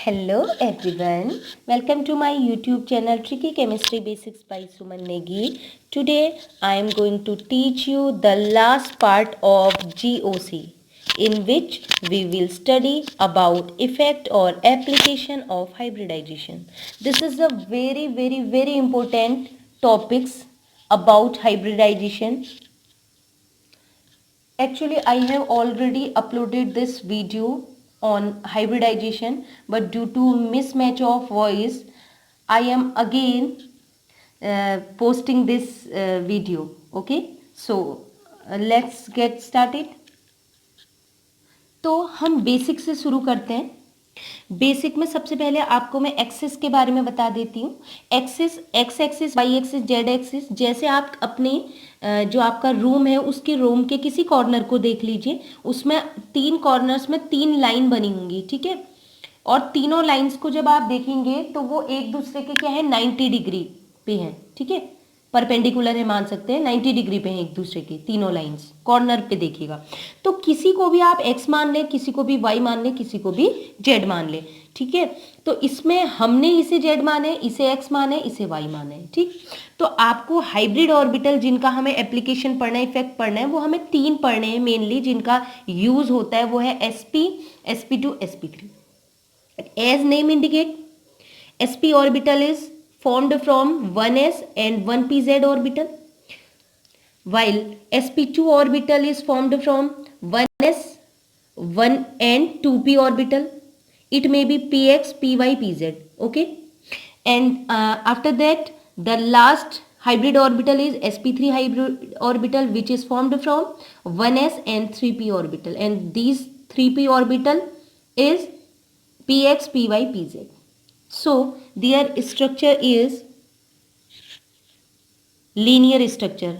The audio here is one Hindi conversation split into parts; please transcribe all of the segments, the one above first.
Hello everyone, welcome to my YouTube channel Tricky Chemistry Basics by Suman Negi. Today I am going to teach you the last part of GOC, in which we will study about effect or application of hybridization. This is a very important topics about hybridization. Actually, I have already uploaded this video on hybridization, but due to mismatch of voice, I am again posting this video. Okay, so let's get started. तो हम बेसिक से शुरू करते हैं. बेसिक में सबसे पहले आपको मैं एक्सिस के बारे में बता देती हूँ. Axis, x axis, y axis, z axis. जैसे आप अपने जो आपका रूम है उसके रूम के किसी कॉर्नर को देख लीजिए. उसमें 3 कॉर्नर्स में 3 लाइन बनी होंगी, ठीक है. और तीनों लाइंस को जब आप देखेंगे तो वो एक दूसरे के क्या है, 90 डिग्री पे हैं, ठीक है. परपेंडिकुलर है, मान सकते हैं 90 डिग्री पे हैं एक दूसरे के तीनों लाइंस. कॉर्नर पे देखिएगा तो किसी को भी आप x मान लें, किसी को भी y मान लें, किसी को भी z मान लें, ठीक है. तो इसमें हमने इसे z माने, इसे x माने, इसे y माने, ठीक. तो आपको हाइब्रिड ऑर्बिटल जिनका हमें एप्लीकेशन पढ़ना है, इफेक्ट पढ़ना है, वो हमें 3 पढ़ने हैं मेनली, जिनका यूज होता है. वो है sp, sp2, sp3. As name indicate, sp orbital is formed from 1s and 1pz orbital, while sp2 orbital is formed from 1s, 1 and 2p orbital. It may be px, py, pz. Okay, and after that the last hybrid orbital is sp3 hybrid orbital, which is formed from 1s and 3p orbital, and these 3p orbital is px, py, pz. So their structure is linear structure.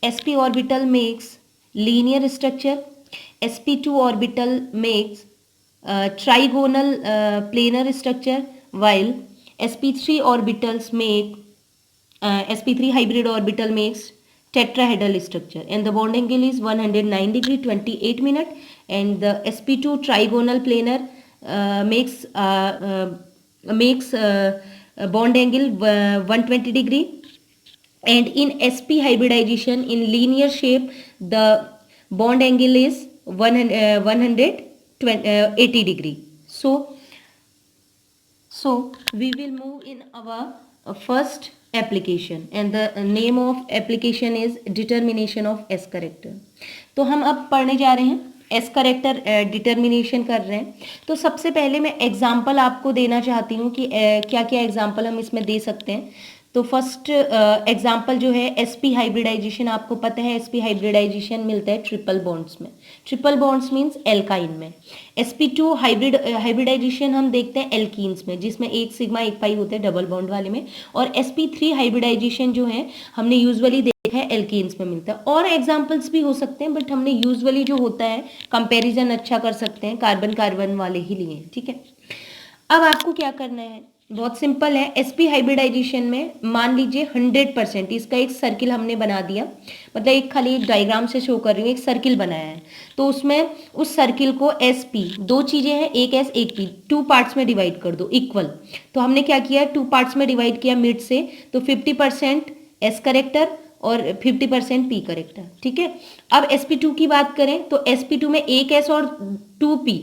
sp orbital makes linear structure. sp2 orbital makes trigonal planar structure, while sp3 orbitals make sp3 hybrid orbital makes tetrahedral structure, and the bond angle is 109 degree 28 minute, and the sp2 trigonal planar makes bond angle 120 degree, and in sp hybridization in linear shape the bond angle is 180 degree. So we will move in our first application, and the name of application is determination of S character. तो हम अब पढ़ने जा रहे हैं एस करेक्टर डिटर्मिनेशन कर रहे हैं. तो सबसे पहले मैं एग्जांपल आपको देना चाहती हूँ कि क्या क्या एग्जांपल हम इसमें दे सकते हैं. तो फर्स्ट एग्जांपल जो है एसपी हाइब्रिडाइजेशन. आपको पता है एसपी हाइब्रिडाइजेशन मिलता है ट्रिपल बॉन्ड्स में. ट्रिपल बॉन्ड्स मींस एल्काइन में. sp2 हाइब्रिडाइजेशन हम देखते हैं एल्कीन्स में, जिसमें एक सिग्मा एक पाई होते हैं डबल बॉन्ड वाले में. और sp3 हाइब्रिडाइजेशन जो है हमने यूजुअली देखा है एल्कीन्स में मिलता है. और एग्जांपल्स भी हो सकते हैं, बट हमने यूजुअली जो होता है कंपैरिजन अच्छा कर सकते हैं, कार्बन कार्बन वाले ही लिए, ठीक है. अब आपको क्या करना है, बहुत सिंपल है. sp हाइब्रिडाइजेशन में मान लीजिए 100%, इसका एक सर्किल हमने बना दिया, मतलब एक खाली एक डायग्राम से शो कर रही हूँ, एक सर्किल बनाया है. तो उसमें उस सर्किल को sp, दो चीजें हैं, एक s एक p, 2 पार्ट्स में डिवाइड कर दो इक्वल. तो हमने क्या किया, 2 पार्ट्स में डिवाइड किया मिड से, तो 50% s करेक्टर और 50% p करेक्टर, ठीक है. अब sp2 की बात करें तो sp2 में एक s और 2p,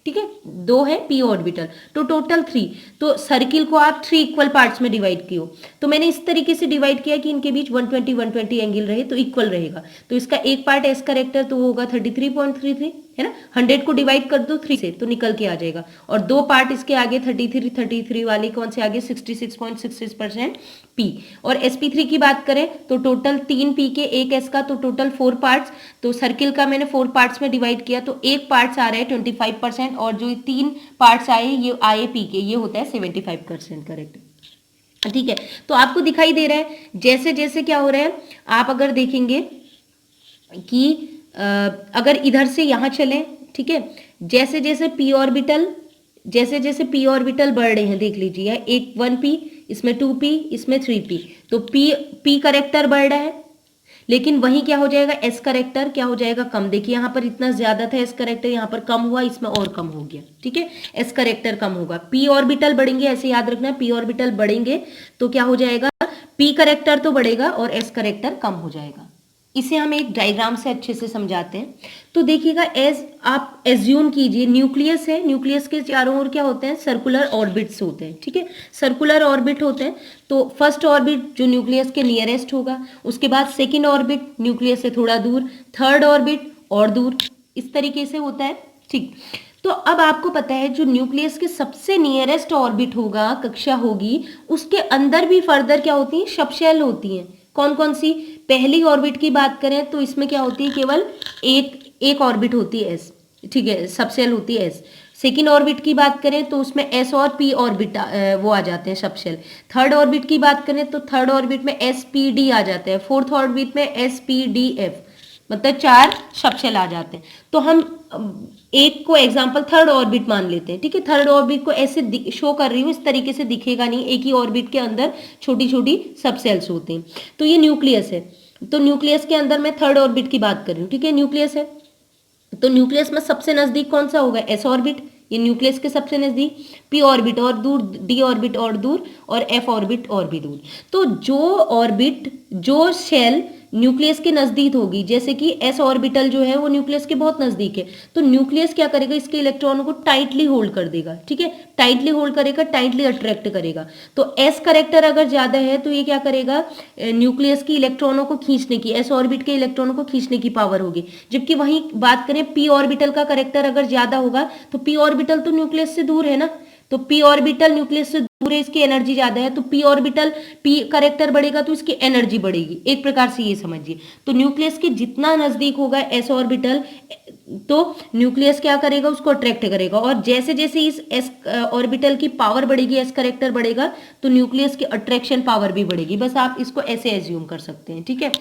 ठीक है, 2 है p ऑर्बिटल, तो टोटल 3. तो सर्किल को आप 3 इक्वल पार्ट्स में डिवाइड किया. तो मैंने इस तरीके से डिवाइड किया कि इनके बीच 120 एंगल रहे, तो इक्वल रहेगा. तो इसका एक पार्ट एस करेक्टर तो होगा 33.33, है ना. 100 को डिवाइड कर दो 3 से तो निकल के आ जाएगा. और 2 पार्ट इसके आगे 33 वाले कौन से आगे 66.66% p. और sp3 की बात करें तो टोटल 3 p के एक s का, तो टोटल 4 पार्ट्स. तो सर्किल का मैंने 4 पार्ट्स में डिवाइड किया, तो एक पार्ट्स आ रहा है 25%, और जो 3 पार्ट्स आए ये आए p के, ये होता है 75% करेक्ट, ठीक है. तो आपको दिखाई दे रहा है जैसे जैसे क्या हो रहा है, आप अगर देखेंगे कि अगर इधर से यहाँ चलें, ठीक है, जैसे जैसे p ऑर्बिटल बढ़ रहे हैं, देख लीजिए एक 1p, इसमें 2p, इसमें 3p, तो p करेक्टर बढ़ रहा है, लेकिन वहीं क्या हो जाएगा, एस करेक्टर क्या हो जाएगा, कम। देखिए यहाँ पर इतना ज्यादा था एस करेक्टर, यहाँ पर कम हुआ, इसमें और कम हो गया। ठीक है, एस करेक्टर कम होगा। पी ऑर्बिटल बढ़ेंगे, ऐसे याद रखना, पी ऑर्बिटल बढ़ेंगे तो क्या हो जाएगा, पी करेक्टर तो बढ़ेगा और एस करेक्टर कम हो जाएगा। इसे हम एक डायग्राम से अच्छे से समझाते हैं। तो देखिएगा, एज आप एज्यूम कीजिए न्यूक्लियस है, न्यूक्लियस के चारों ओर क्या होते हैं, सर्कुलर ऑर्बिट्स होते हैं। ठीक है, सर्कुलर ऑर्बिट होते हैं। तो फर्स्ट ऑर्बिट जो न्यूक्लियस के नियरेस्ट होगा, उसके बाद सेकेंड ऑर्बिट न्यूक्लियस से थोड़ा दूर, थर्ड ऑर्बिट और दूर, इस तरीके से होता है। ठीक, तो अब आपको पता है जो न्यूक्लियस के सबसे नियरेस्ट ऑर्बिट होगा, कक्षा होगी, उसके अंदर भी फर्दर क्या होती है, सबशेल होती हैं। कौन कौन सी, पहली ऑर्बिट की बात करें तो इसमें क्या होती है, केवल एक ऑर्बिट होती है एस। ठीक है, सबशेल होती है एस। सेकेंड ऑर्बिट की बात करें तो उसमें एस और पी ऑर्बिट वो आ जाते हैं, सबशेल। थर्ड ऑर्बिट की बात करें तो थर्ड ऑर्बिट में एस पी डी आ जाते हैं। फोर्थ ऑर्बिट में एस पी डी एफ, मतलब 4 सबशेल आ जाते हैं। तो हम एक को एग्जांपल थर्ड ऑर्बिट मान लेते हैं। ठीक है, थर्ड ऑर्बिट को ऐसे शो कर रही हूँ, इस तरीके से दिखेगा नहीं, एक ही ऑर्बिट के अंदर छोटी छोटी सबसेल्स होते हैं। तो ये न्यूक्लियस है, तो न्यूक्लियस के अंदर मैं थर्ड ऑर्बिट की बात कर रही हूँ। ठीक है, न्यूक्लियस है, तो न्यूक्लियस में सबसे नजदीक कौन सा होगा, एस ऑर्बिट, ये न्यूक्लियस के सबसे नजदीक। पी ऑर्बिट और दूर, डी ऑर्बिट और दूर, और एफ ऑर्बिट और भी दूर। तो जो ऑर्बिट, जो शेल न्यूक्लियस के नजदीक होगी, जैसे कि एस ऑर्बिटल जो है वो न्यूक्लियस के बहुत नजदीक है, तो न्यूक्लियस क्या करेगा, इसके इलेक्ट्रॉनों को टाइटली होल्ड कर देगा। ठीक है, टाइटली होल्ड करेगा, टाइटली अट्रैक्ट करेगा। तो एस करेक्टर अगर ज्यादा है तो ये क्या करेगा, न्यूक्लियस की इलेक्ट्रॉनों को खींचने की, एस ऑर्बिट के इलेक्ट्रॉनों को खींचने की पावर होगी। जबकि वहीं बात करें पी ऑर्बिटल का करेक्टर अगर ज्यादा होगा, तो पी ऑर्बिटल तो न्यूक्लियस से दूर है ना, तो पी ऑर्बिटल न्यूक्लियस से दूर है, इसकी एनर्जी ज्यादा है, तो पी ऑर्बिटल, पी करेक्टर बढ़ेगा तो इसकी एनर्जी बढ़ेगी। एक प्रकार से ये समझिए, तो न्यूक्लियस के जितना नजदीक होगा एस ऑर्बिटल, तो न्यूक्लियस क्या करेगा, उसको अट्रैक्ट करेगा। और जैसे जैसे इस एस ऑर्बिटल की पावर बढ़ेगी, एस करेक्टर बढ़ेगा, तो न्यूक्लियस की अट्रैक्शन पावर भी बढ़ेगी। बस आप इसको ऐसे एज्यूम कर सकते हैं। ठीक है,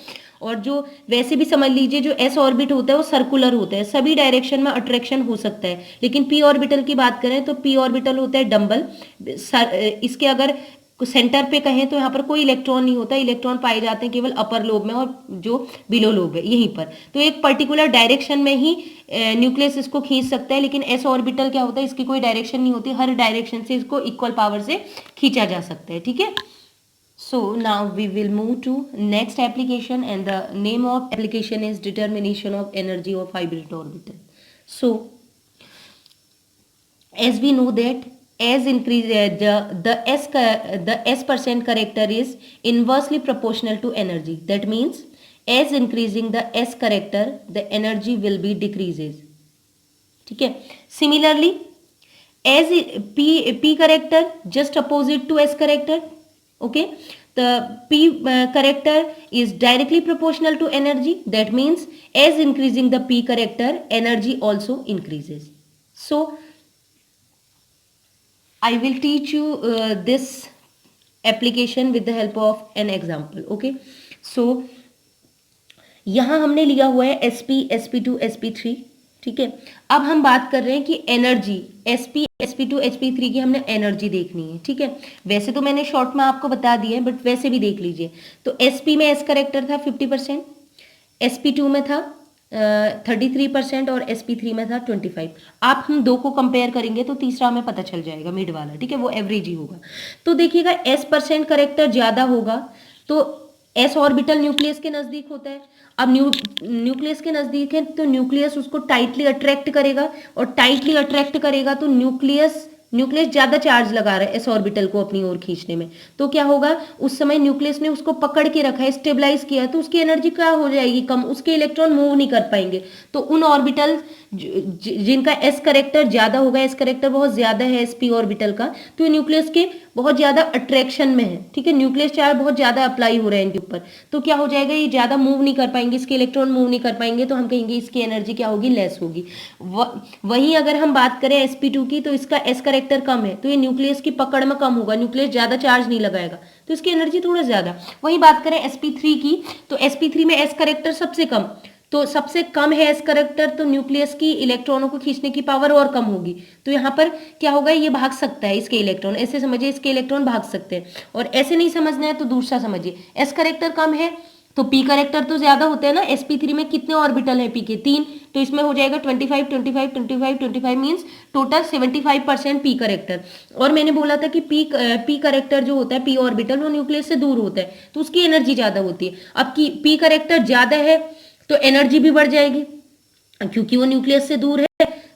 और जो वैसे भी समझ लीजिए, जो एस ऑर्बिट होता है वो सर्कुलर होता है, सभी डायरेक्शन में अट्रैक्शन हो सकता है। लेकिन पी ऑर्बिटल की बात करें तो पी ऑर्बिटल होता है डम्बल, इसके अगर सेंटर पे कहें तो यहाँ पर कोई इलेक्ट्रॉन नहीं होता, इलेक्ट्रॉन पाए जाते हैं केवल अपर लोब में, और जो बिलो लोब है यहीं पर। तो एक पर्टिकुलर डायरेक्शन में ही न्यूक्लियस इसको खींच सकता है, लेकिन एस ऑर्बिटल क्या होता है, इसकी कोई डायरेक्शन नहीं होती, हर डायरेक्शन से इसको इक्वल पावर से खींचा जा सकता है। ठीक है, so now we will move to next application, and the name of application is determination of energy of hybrid orbital. So as we know that as increase the s percent character is inversely proportional to energy. That means as increasing the s character, the energy will be decreases. ठीक है, similarly as p character just opposite to s character. Okay, the p character is directly proportional to energy. That means as increasing the p character, energy also increases. So I will teach you this application with the help of an example. Okay, so यहां हमने लिया हुआ है sp, sp2, sp3. ठीक है, अब हम बात कर रहे हैं कि एनर्जी sp, sp2, sp3 की हमने एनर्जी देखनी है। ठीक है, वैसे तो मैंने शॉर्ट में आपको बता दिया है, बट वैसे भी देख लीजिए। तो sp में s करेक्टर था 50%, sp2 में था 33% और sp3 में था 25। आप हम दो को कंपेयर करेंगे तो तीसरा हमें पता चल जाएगा, मिड वाला। ठीक है, वो एवरेज ही होगा। तो देखिएगा s परसेंट करेक्टर ज्यादा होगा तो s ऑर्बिटल न्यूक्लियस के नजदीक होता है। अब न्यूक्लियस के नजदीक है तो न्यूक्लियस उसको टाइटली अट्रैक्ट करेगा, और टाइटली अट्रैक्ट करेगा तो न्यूक्लियस ज्यादा चार्ज लगा रहा है एस ऑर्बिटल को अपनी ओर खींचने में। तो क्या होगा, उस समय न्यूक्लियस ने उसको पकड़ के रखा है, स्टेबलाइज किया, तो उसकी एनर्जी क्या हो जाएगी, कम, उसके इलेक्ट्रॉन मूव नहीं कर पाएंगे। तो उन ऑर्बिटल जिनका एस करेक्टर ज्यादा होगा, एस करेक्टर बहुत ज्यादा है एस पी ऑर्बिटल का, तो ये न्यूक्लियस के बहुत ज्यादा अट्रैक्शन में है। ठीक है, न्यूक्लियस चार्ज बहुत ज्यादा अप्लाई हो रहा है इनके ऊपर, तो क्या हो जाएगा, ये ज्यादा मूव नहीं कर पाएंगे, इसके इलेक्ट्रॉन मूव नहीं कर पाएंगे, तो हम कहेंगे इसकी एनर्जी क्या होगी, लेस होगी। वहीं अगर हम बात करें sp2 की, तो इसका एस करेक्टर कम है, तो ये न्यूक्लियस की पकड़ में कम होगा, न्यूक्लियस ज्यादा चार्ज नहीं लगाएगा, तो इसकी एनर्जी थोड़ा ज्यादा। वहीं बात करें sp3 की, तो sp3 में एस करेक्टर सबसे कम, तो सबसे कम है एस करेक्टर, तो न्यूक्लियस की इलेक्ट्रॉनों को खींचने की पावर और कम होगी। तो यहाँ पर क्या होगा, ये भाग सकता है, इसके इलेक्ट्रॉन, ऐसे समझिए इसके इलेक्ट्रॉन भाग सकते हैं। और ऐसे नहीं समझना है तो दूसरा समझिए, एस करेक्टर कम है तो पी करेक्टर तो ज्यादा होते हैं ना, sp3 में कितने ऑर्बिटल है पी के? 3, तो इसमें हो जाएगा 25 25 25 25 मीन्स टोटल 75% पी करेक्टर। और मैंने बोला था कि पी करेक्टर जो होता है, पी ऑर्बिटल, वो न्यूक्लियस से दूर होता है तो उसकी एनर्जी ज्यादा होती है। अब की पी करेक्टर ज्यादा है तो एनर्जी भी बढ़ जाएगी, क्योंकि वो न्यूक्लियस से दूर है।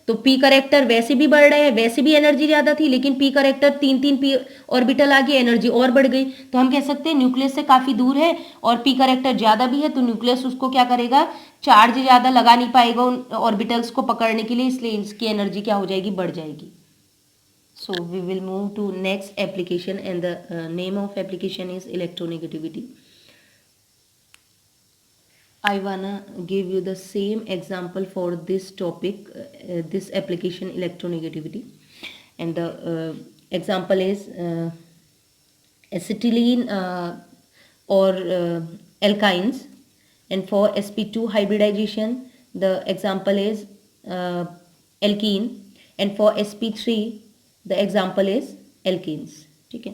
तो पी करेक्टर वैसे भी बढ़ रहे हैं, वैसे भी एनर्जी ज्यादा थी, लेकिन पी करेक्टर 3 3 पी ऑर्बिटल आगे एनर्जी और बढ़ गई। तो हम कह सकते हैं न्यूक्लियस से काफी दूर है और पी करेक्टर ज्यादा भी है, तो न्यूक्लियस उसको क्या करेगा, चार्ज ज्यादा लगा नहीं पाएगा उन ऑर्बिटल्स को पकड़ने के लिए, इसलिए इसकी एनर्जी क्या हो जाएगी, बढ़ जाएगी। So we will move to next application and the name of application is electronegativity. I wanna give you the same example for this topic, this application electronegativity, and the example is acetylene or alkynes, and for sp2 hybridization the example is alkene, and for sp3 the example is alkenes. ठीक है,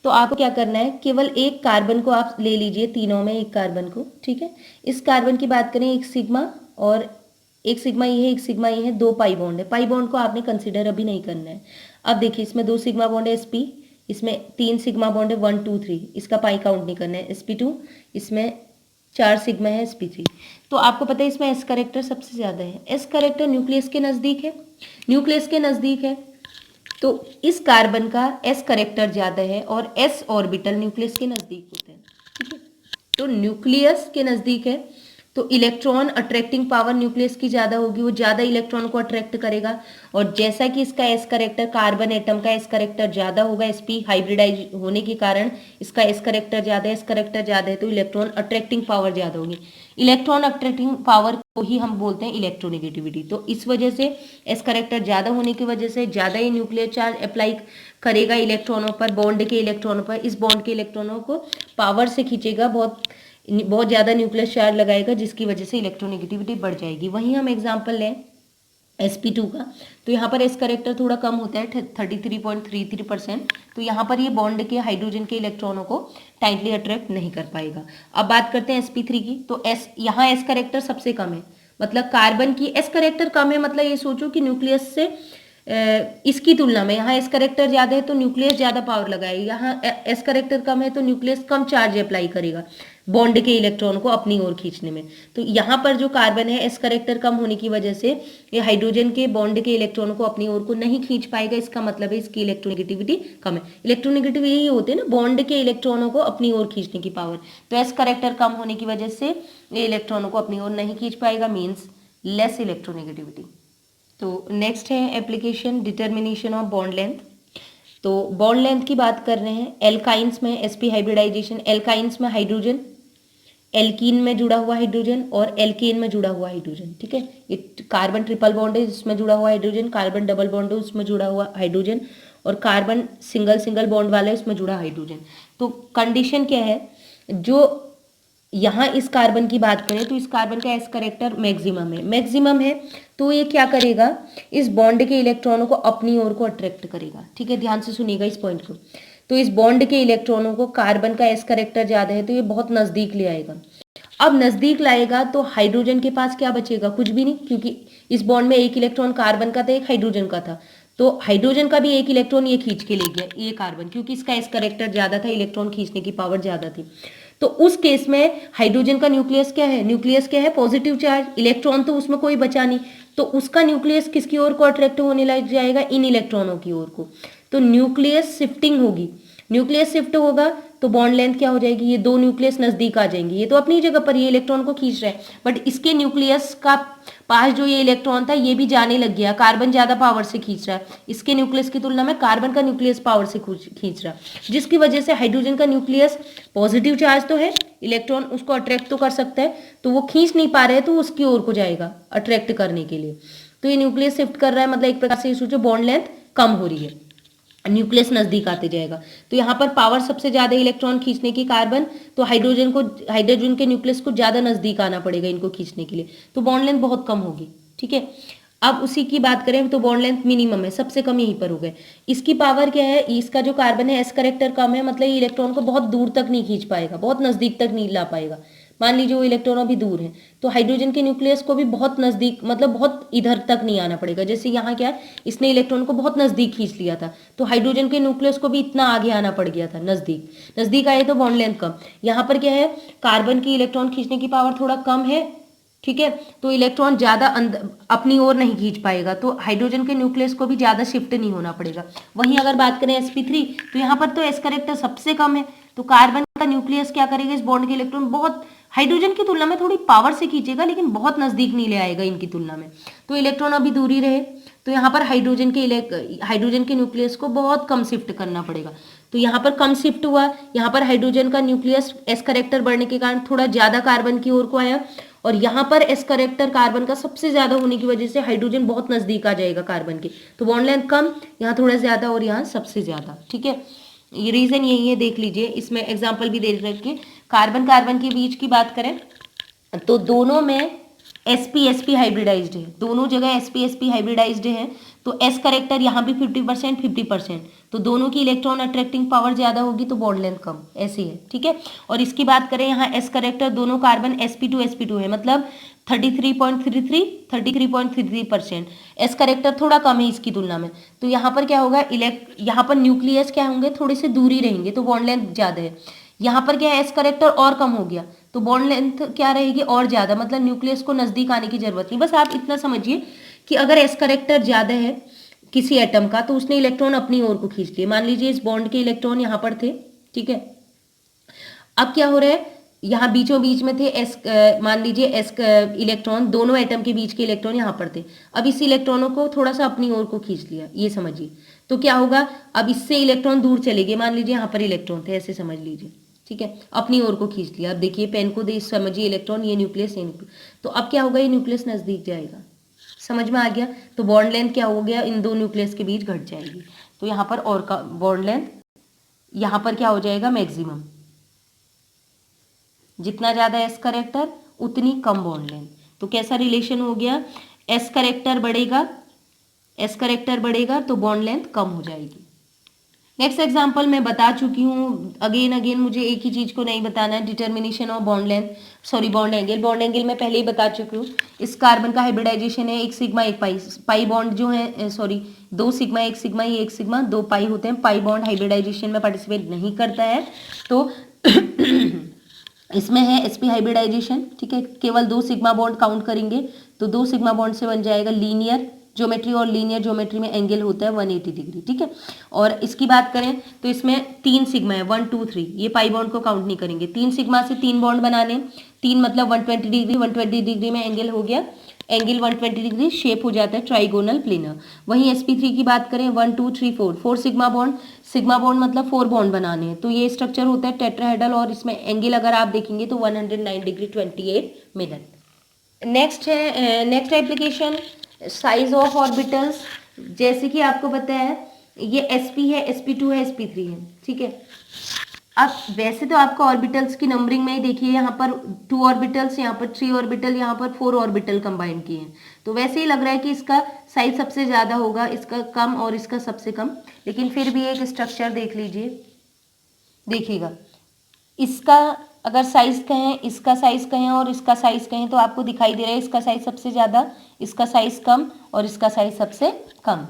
तो आपको क्या करना है, केवल एक कार्बन को आप ले लीजिए, तीनों में एक कार्बन को, ठीक है। इस कार्बन की बात करें, एक सिग्मा और एक सिग्मा ये है, एक सिग्मा ये है, 2 पाई बॉन्ड है। पाई बॉन्ड को आपने कंसीडर अभी नहीं करना है। अब देखिए इसमें 2 सिग्मा बॉन्ड है sp, इसमें 3 सिग्मा बॉन्ड है 1 2 3, इसका पाई काउंट नहीं करना है। sp2 इसमें 4 सिग्मा है sp3। तो आपको पता है इसमें s करेक्टर सबसे ज्यादा है। s करेक्टर न्यूक्लियस के नजदीक है, न्यूक्लियस के नजदीक है, तो इस कार्बन का s करेक्टर ज्यादा है और s ऑर्बिटल न्यूक्लियस के नजदीक होते हैं, ठीक है। तो न्यूक्लियस के नजदीक है तो इलेक्ट्रॉन अट्रैक्टिंग पावर न्यूक्लियस की ज्यादा होगी, वो ज्यादा इलेक्ट्रॉन को अट्रैक्ट करेगा। और जैसा कि इसका s करेक्टर, कार्बन एटम का s करेक्टर ज्यादा होगा, sp हाइब्रिडाइज होने के कारण इसका s करेक्टर ज्यादा है, s करेक्टर ज्यादा है तो इलेक्ट्रॉन अट्रैक्टिंग पावर ज्यादा होगी। इलेक्ट्रॉन अट्रैक्टिंग पावर को ही हम बोलते हैं इलेक्ट्रोनेगेटिविटी। तो इस वजह से s करेक्टर ज्यादा होने की वजह से ज्यादा ही न्यूक्लियर चार्ज अप्लाई करेगा इलेक्ट्रॉनों पर, बॉन्ड के इलेक्ट्रॉनों पर। इस बॉन्ड के इलेक्ट्रॉनों को पावर से खींचेगा, बहुत ज्यादा न्यूक्लियर चार्ज लगाएगा, जिसकी वजह से इलेक्ट्रोनेगेटिविटी बढ़ जाएगी। वहीं हम एग्जाम्पल लें sp2 का, तो यहाँ पर s करेक्टर थोड़ा कम होता है 33.33%, तो यहाँ पर ये बॉन्ड के हाइड्रोजन के इलेक्ट्रॉनों को टाइटली अट्रैक्ट नहीं कर पाएगा। अब बात करते हैं sp3 की, तो यहाँ s करेक्टर सबसे कम है, मतलब कार्बन की s करेक्टर कम है, मतलब ये सोचो कि न्यूक्लियस से इसकी तुलना में यहाँ एस करेक्टर ज्यादा है तो न्यूक्लियस ज्यादा पावर लगाएगा, यहाँ एस करेक्टर कम है तो न्यूक्लियस कम चार्ज अप्लाई करेगा बॉन्ड के इलेक्ट्रॉन को अपनी ओर खींचने में। तो यहाँ पर जो कार्बन है एस करेक्टर कम होने की वजह से ये हाइड्रोजन के बॉन्ड के इलेक्ट्रॉन को अपनी ओर को नहीं खींच पाएगा, इसका मतलब है इसकी इलेक्ट्रोनेगेटिविटी कम है। इलेक्ट्रोनेगेटिविटी यही होती है ना, बॉन्ड के इलेक्ट्रॉनों को अपनी ओर खींचने की पावर। तो एस करेक्टर कम होने की वजह से ये इलेक्ट्रॉनों को अपनी ओर नहीं खींच पाएगा, मीन्स लेस इलेक्ट्रोनेगेटिविटी। तो नेक्स्ट है application determination of bond length. तो बॉन्ड लेंथ की बात कर रहे हैं, एल्काइंस में sp हाइब्रिडाइजेशन, एल्काइंस में हाइड्रोजन, एल्कीन में जुड़ा हुआ हाइड्रोजन और एल्केन में जुड़ा हुआ हाइड्रोजन, ठीक है। ये कार्बन ट्रिपल बॉन्ड है जिसमें जुड़ा हुआ हाइड्रोजन, कार्बन डबल बॉन्ड है उसमें जुड़ा हुआ हाइड्रोजन, और कार्बन सिंगल सिंगल बॉन्ड वाला है उसमें जुड़ा हाइड्रोजन। तो कंडीशन क्या है, जो यहाँ इस कार्बन की बात करें तो इस कार्बन का एस करेक्टर मैक्सिमम है तो ये क्या करेगा, इस बॉन्ड के इलेक्ट्रॉनों को अपनी ओर को अट्रैक्ट करेगा, ठीक है। ध्यान से सुनिएगा इस पॉइंट को। तो इस बॉन्ड के इलेक्ट्रॉनों को, कार्बन का एस करेक्टर ज्यादा है तो ये बहुत नजदीक ले आएगा। अब नजदीक लाएगा तो हाइड्रोजन के पास क्या बचेगा, कुछ भी नहीं, क्योंकि इस बॉन्ड में एक इलेक्ट्रॉन कार्बन का था, एक हाइड्रोजन का था, तो हाइड्रोजन का भी एक इलेक्ट्रॉन ये खींच के ले गया, ये कार्बन, क्योंकि इसका एस करेक्टर ज्यादा था, इलेक्ट्रॉन खींचने की पावर ज्यादा थी। तो उस केस में हाइड्रोजन का न्यूक्लियस क्या है, पॉजिटिव चार्ज, इलेक्ट्रॉन तो उसमें कोई बचा नहीं, तो उसका न्यूक्लियस किसकी ओर को अट्रैक्ट होने लग जाएगा, इन इलेक्ट्रॉनों की ओर को। तो न्यूक्लियस शिफ्टिंग होगी, न्यूक्लियस शिफ्ट होगा तो बॉन्ड लेंथ क्या हो जाएगी, ये 2 न्यूक्लियस नजदीक आ जाएंगे। ये तो अपनी जगह पर ये इलेक्ट्रॉन को खींच रहा है, बट इसके न्यूक्लियस का पास जो ये इलेक्ट्रॉन था ये भी जाने लग गया, कार्बन ज्यादा पावर से खींच रहा है, इसके न्यूक्लियस की तुलना में कार्बन का न्यूक्लियस पावर से खींच रहा है, जिसकी वजह से हाइड्रोजन का न्यूक्लियस पॉजिटिव चार्ज तो है, इलेक्ट्रॉन उसको अट्रैक्ट तो कर सकता है, तो वो खींच नहीं पा रहे हैं तो उसकी ओर को जाएगा अट्रैक्ट करने के लिए। तो ये न्यूक्लियस शिफ्ट कर रहा है, मतलब एक प्रकार से सोचो बॉन्ड लेंथ कम हो रही है, न्यूक्लियस नजदीक आते जाएगा। तो यहाँ पर पावर सबसे ज्यादा इलेक्ट्रॉन खींचने की कार्बन, तो हाइड्रोजन के न्यूक्लियस को ज्यादा नजदीक आना पड़ेगा इनको खींचने के लिए, तो बॉन्ड लेंथ बहुत कम होगी, ठीक है। अब उसी की बात करें तो बॉन्ड लेंथ मिनिमम है, सबसे कम यहीं पर हो गए। इसकी पावर क्या है, इसका जो कार्बन है एस करेक्टर कम है, मतलब ये इलेक्ट्रॉन को बहुत दूर तक नहीं खींच पाएगा, बहुत नजदीक तक नहीं ला पाएगा, मान लीजिए वो इलेक्ट्रॉन अभी दूर है, तो हाइड्रोजन के न्यूक्लियस को भी बहुत नजदीक, मतलब बहुत इधर तक नहीं आना पड़ेगा। जैसे यहाँ क्या है, इसने इलेक्ट्रॉन को बहुत नजदीक खींच लिया था, तो हाइड्रोजन के न्यूक्लियस को भी इतना आगे आना पड़ गया था, नजदीक नजदीक आए तो बॉन्ड लेंथ कम। यहाँ पर क्या है, कार्बन की इलेक्ट्रॉन खींचने की पावर थोड़ा कम है, ठीक है, तो इलेक्ट्रॉन ज्यादा अपनी ओर नहीं खींच पाएगा, तो हाइड्रोजन के न्यूक्लियस को भी ज्यादा शिफ्ट नहीं होना पड़ेगा। वहीं अगर बात करें sp3, तो यहाँ पर तो s करेक्टर सबसे कम है, तो कार्बन का न्यूक्लियस क्या करेगा, इस बॉन्ड के इलेक्ट्रॉन बहुत हाइड्रोजन की तुलना में थोड़ी पावर से खींचेगा, लेकिन बहुत नजदीक नहीं ले आएगा इनकी तुलना में, तो इलेक्ट्रॉन अभी दूरी रहे, तो यहाँ पर हाइड्रोजन के न्यूक्लियस को बहुत कम शिफ्ट करना पड़ेगा, तो यहाँ पर कम शिफ्ट हुआ। यहाँ पर हाइड्रोजन का न्यूक्लियस एस करेक्टर बढ़ने के कारण थोड़ा ज्यादा कार्बन की ओर को आया, और यहाँ पर एस करेक्टर कार्बन का सबसे ज्यादा होने की वजह से हाइड्रोजन बहुत नजदीक आ जाएगा कार्बन के, तो बॉन्ड लेंथ कम, यहाँ थोड़ा ज्यादा और यहाँ सबसे ज्यादा, ठीक है। ये रीजन यही है, देख लीजिए, इसमें एग्जाम्पल भी दे रखे। कार्बन कार्बन के बीच की बात करें तो दोनों में sp हाइब्रिडाइज्ड है, दोनों जगह sp हाइब्रिडाइज्ड है, तो s करेक्टर यहाँ भी 50% 50%, तो दोनों की इलेक्ट्रॉन अट्रैक्टिंग पावर ज्यादा होगी तो बॉन्ड लेंथ कम, ऐसे है, ठीक है। और इसकी बात करें यहाँ s करेक्टर दोनों कार्बन sp2 है, मतलब 33.33% एस करेक्टर थोड़ा कम है इसकी तुलना में, तो यहाँ पर क्या होगा, यहाँ पर न्यूक्लियस क्या होंगे, थोड़े से दूरी रहेंगे, तो बॉन्ड लेंथ ज्यादा है। यहाँ पर क्या है, एस करेक्टर और कम हो गया, तो बॉन्ड लेंथ क्या रहेगी, और ज्यादा, मतलब न्यूक्लियस को नजदीक आने की जरूरत नहीं। बस आप इतना समझिए कि अगर एस करेक्टर ज्यादा है किसी एटम का, तो उसने इलेक्ट्रॉन अपनी ओर को खींच लिया। मान लीजिए इस बॉन्ड के इलेक्ट्रॉन यहाँ पर थे, ठीक है, अब क्या हो रहा है, यहाँ बीचों बीच में थे एस, मान लीजिए एस इलेक्ट्रॉन, दोनों एटम के बीच के इलेक्ट्रॉन यहाँ पर थे, अब इस इलेक्ट्रॉनों को थोड़ा सा अपनी ओर को खींच लिया, ये समझिए, तो क्या होगा, अब इससे इलेक्ट्रॉन दूर चले गए, मान लीजिए यहाँ पर इलेक्ट्रॉन थे, ऐसे समझ लीजिए, ठीक है, अपनी ओर को खींच लिया। अब देखिए पेन को दे, समझिए इलेक्ट्रॉन, ये न्यूक्लियस, ये न्यूक्लियस, तो अब क्या होगा, ये न्यूक्लियस नजदीक जाएगा, समझ में आ गया, तो बॉन्ड लेंथ क्या हो गया, इन दो न्यूक्लियस के बीच घट जाएगी, तो यहाँ पर और का बॉन्ड लेंथ यहाँ पर क्या हो जाएगा, मैक्सिमम, जितना ज्यादा एस करेक्टर उतनी कम बॉन्ड लेंथ, तो कैसा रिलेशन हो गया, एस करेक्टर बढ़ेगा तो बॉन्ड लेंथ कम हो जाएगी। नेक्स्ट एग्जांपल मैं बता चुकी हूँ, अगेन मुझे एक ही चीज को नहीं बताना है, determination of bond length, sorry bond angle मैं पहले ही बता चुकी हूँ। इस कार्बन का हाइब्रिडाइजेशन है, एक सिग्मा एक पाई बॉन्ड जो है, सॉरी दो सिग्मा एक सिग्मा, ये एक सिग्मा दो पाई होते हैं, पाई बॉन्ड हाइब्रिडाइजेशन में पार्टिसिपेट नहीं करता है, तो इसमें है sp हाइब्रिडाइजेशन, ठीक है, केवल दो सिग्मा बॉन्ड काउंट करेंगे, तो दो सिग्मा बॉन्ड से बन जाएगा लीनियर ज्योमेट्री, और लीनियर ज्योमेट्री में एंगल होता है 180 डिग्री, ठीक है। और इसकी बात करें तो इसमें तीन सिग्मा है, 1 2 3, ये पाई बॉन्ड को काउंट नहीं करेंगे, तीन सिग्मा से तीन बॉन्ड बनाने, तीन मतलब 120 डिग्री, 120 डिग्री में एंगल हो गया, एंगल 120 डिग्री शेप हो जाता है ट्राइगोनल प्लेनर। वहीं sp3 की बात करें 1 2 3 4, 4 सिग्मा बॉन्ड मतलब 4 बॉन्ड बनाने हैं, तो ये स्ट्रक्चर होता है टेट्राहेड्रल, और इसमें एंगल अगर आप देखेंगे तो 109 degree 28 minute. Next application size of orbitals, जैसे कि आपको पता है ये sp है, sp2 है, sp3 है, ठीक है। अब वैसे तो आपको ऑर्बिटल्स की नंबरिंग में ही देखिए, यहाँ पर 2 ऑर्बिटल्स, यहाँ पर 3 ऑर्बिटल, यहाँ पर 4 ऑर्बिटल कंबाइन किए हैं, तो वैसे ही लग रहा है कि इसका साइज सबसे ज्यादा होगा, इसका कम और इसका सबसे कम, लेकिन फिर भी एक स्ट्रक्चर देख लीजिए, देखिएगा, इसका अगर साइज कहें, इसका साइज कहें और इसका साइज कहें, तो आपको दिखाई दे रहा है इसका साइज सबसे ज्यादा, इसका साइज कम और इसका साइज सबसे कम।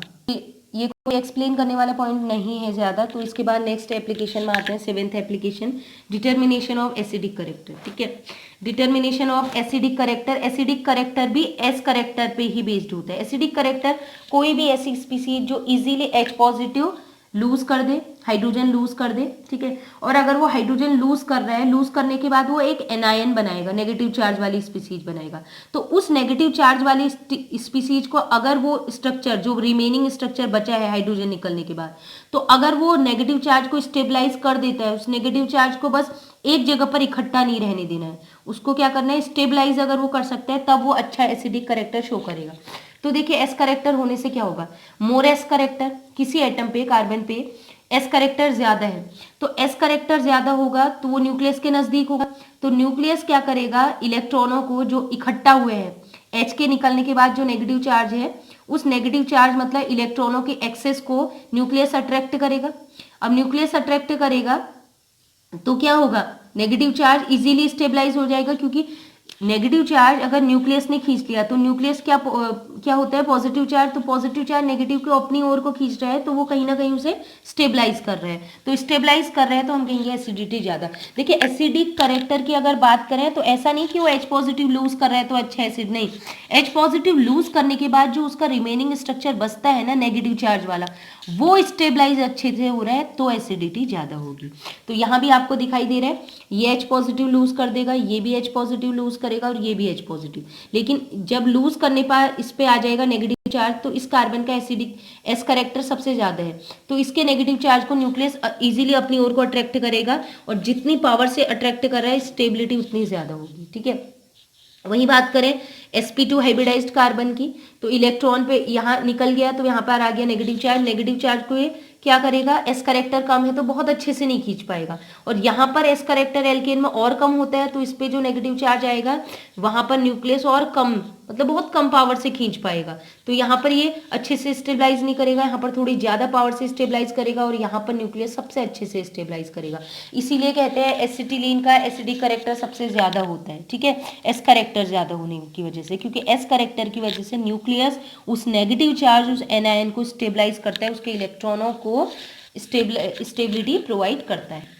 ये कोई एक्सप्लेन करने वाला पॉइंट नहीं है ज्यादा, तो इसके बाद नेक्स्ट एप्लीकेशन में आते हैं, 7th application, determination of acidic character, ठीक है। डिटर्मिनेशन ऑफ एसिडिक करेक्टर भी एस करेक्टर पे ही बेस्ड होता है। एसिडिक करेक्टर कोई भी ऐसी स्पीसीज जो इजीली H पॉजिटिव लूज कर दे, हाइड्रोजन लूज कर दे, ठीक है, और अगर वो हाइड्रोजन लूज कर रहा है, लूज करने के बाद वो एक एनायन बनाएगा, नेगेटिव चार्ज वाली स्पीसीज बनाएगा, तो उस नेगेटिव चार्ज वाली स्पीसीज को अगर वो स्ट्रक्चर, जो रिमेनिंग स्ट्रक्चर बचा है हाइड्रोजन निकलने के बाद, तो अगर वो नेगेटिव चार्ज को स्टेबलाइज कर देता है, उस नेगेटिव चार्ज को बस एक जगह पर इकट्ठा नहीं रहने देना है, उसको क्या करना है, स्टेबलाइज अगर वो कर सकता है, तब वो अच्छा एसिडिक करेक्टर शो करेगा। तो देखिए एस करेक्टर होने से क्या होगा, मोर एस करेक्टर, किसी एटम पे, कार्बन पे एस करेक्टर ज्यादा है, तो एस करेक्टर ज्यादा होगा तो वो न्यूक्लियस के नजदीक होगा, तो न्यूक्लियस क्या करेगा, इलेक्ट्रॉनों को जो इकट्ठा हुए हैं H के निकलने के बाद जो नेगेटिव चार्ज है, उस नेगेटिव चार्ज मतलब इलेक्ट्रॉनों के एक्सेस को न्यूक्लियस अट्रैक्ट करेगा। अब न्यूक्लियस अट्रैक्ट करेगा तो क्या होगा, नेगेटिव चार्ज इजीली स्टेबलाइज हो जाएगा, क्योंकि नेगेटिव चार्ज अगर न्यूक्लियस ने खींच लिया तो न्यूक्लियस क्या होता है, पॉजिटिव चार्ज, तो पॉजिटिव चार्ज नेगेटिव को अपनी ओर को खींच रहा है, तो वो कहीं ना कहीं उसे स्टेबलाइज कर रहा है, तो स्टेबलाइज कर रहा है तो हम कहेंगे एसिडिटी ज़्यादा। देखिए एसिडिक करेक्टर की अगर बात करें तो ऐसा नहीं कि वो H पॉजिटिव लूज कर रहा है तो अच्छा एसिड, नहीं, H पॉजिटिव लूज करने के बाद जो उसका रिमेनिंग स्ट्रक्चर बचता है ना नेगेटिव चार्ज वाला, वो स्टेबलाइज अच्छे से हो रहा है तो एसिडिटी ज़्यादा होगी। तो यहाँ भी आपको दिखाई दे रहा है ये H पॉजिटिव लूज कर देगा, ये भी H पॉजिटिव लूज करेगा और ये भी H पॉजिटिव, लेकिन जब लूज करने पर इस पे आ जाएगा नेगेटिव चार्ज तो इस कार्बन का एसिडिक एस करेक्टर सबसे ज़्यादा है, तो इसके नेगेटिव चार्ज को न्यूक्लियस इजीली अपनी ओर को अट्रैक्ट करेगा, और जितनी पावर से अट्रैक्ट कर रहा है स्टेबिलिटी उतनी ज़्यादा होगी। ठीक है, वही बात करें sp2 हाइब्रिडाइज्ड कार्बन की, तो इलेक्ट्रॉन पे यहाँ निकल गया तो यहाँ पर आ गया नेगेटिव चार्ज, नेगेटिव चार्ज को ये क्या करेगा, एस करेक्टर कम है तो बहुत अच्छे से नहीं खींच पाएगा, और यहाँ पर एस करेक्टर एल्केन में और कम होता है तो इस पे जो नेगेटिव चार्ज आएगा वहाँ पर न्यूक्लियस और कम, मतलब बहुत कम पावर से खींच पाएगा, तो यहाँ पर ये अच्छे से स्टेबलाइज नहीं करेगा, यहाँ पर थोड़ी ज़्यादा पावर से स्टेबलाइज करेगा, और यहाँ पर न्यूक्लियस सबसे अच्छे से स्टेबलाइज करेगा। इसीलिए कहते हैं एसिटिलीन का एसिडिक करेक्टर सबसे ज़्यादा होता है। ठीक है, एस करेक्टर ज़्यादा होने की वजह से, क्योंकि एस करेक्टर की वजह से न्यूक्लियस उस नेगेटिव चार्ज उस एनायन को स्टेबलाइज करता है, उसके इलेक्ट्रॉनों को स्टेबिलिटी प्रोवाइड करता है।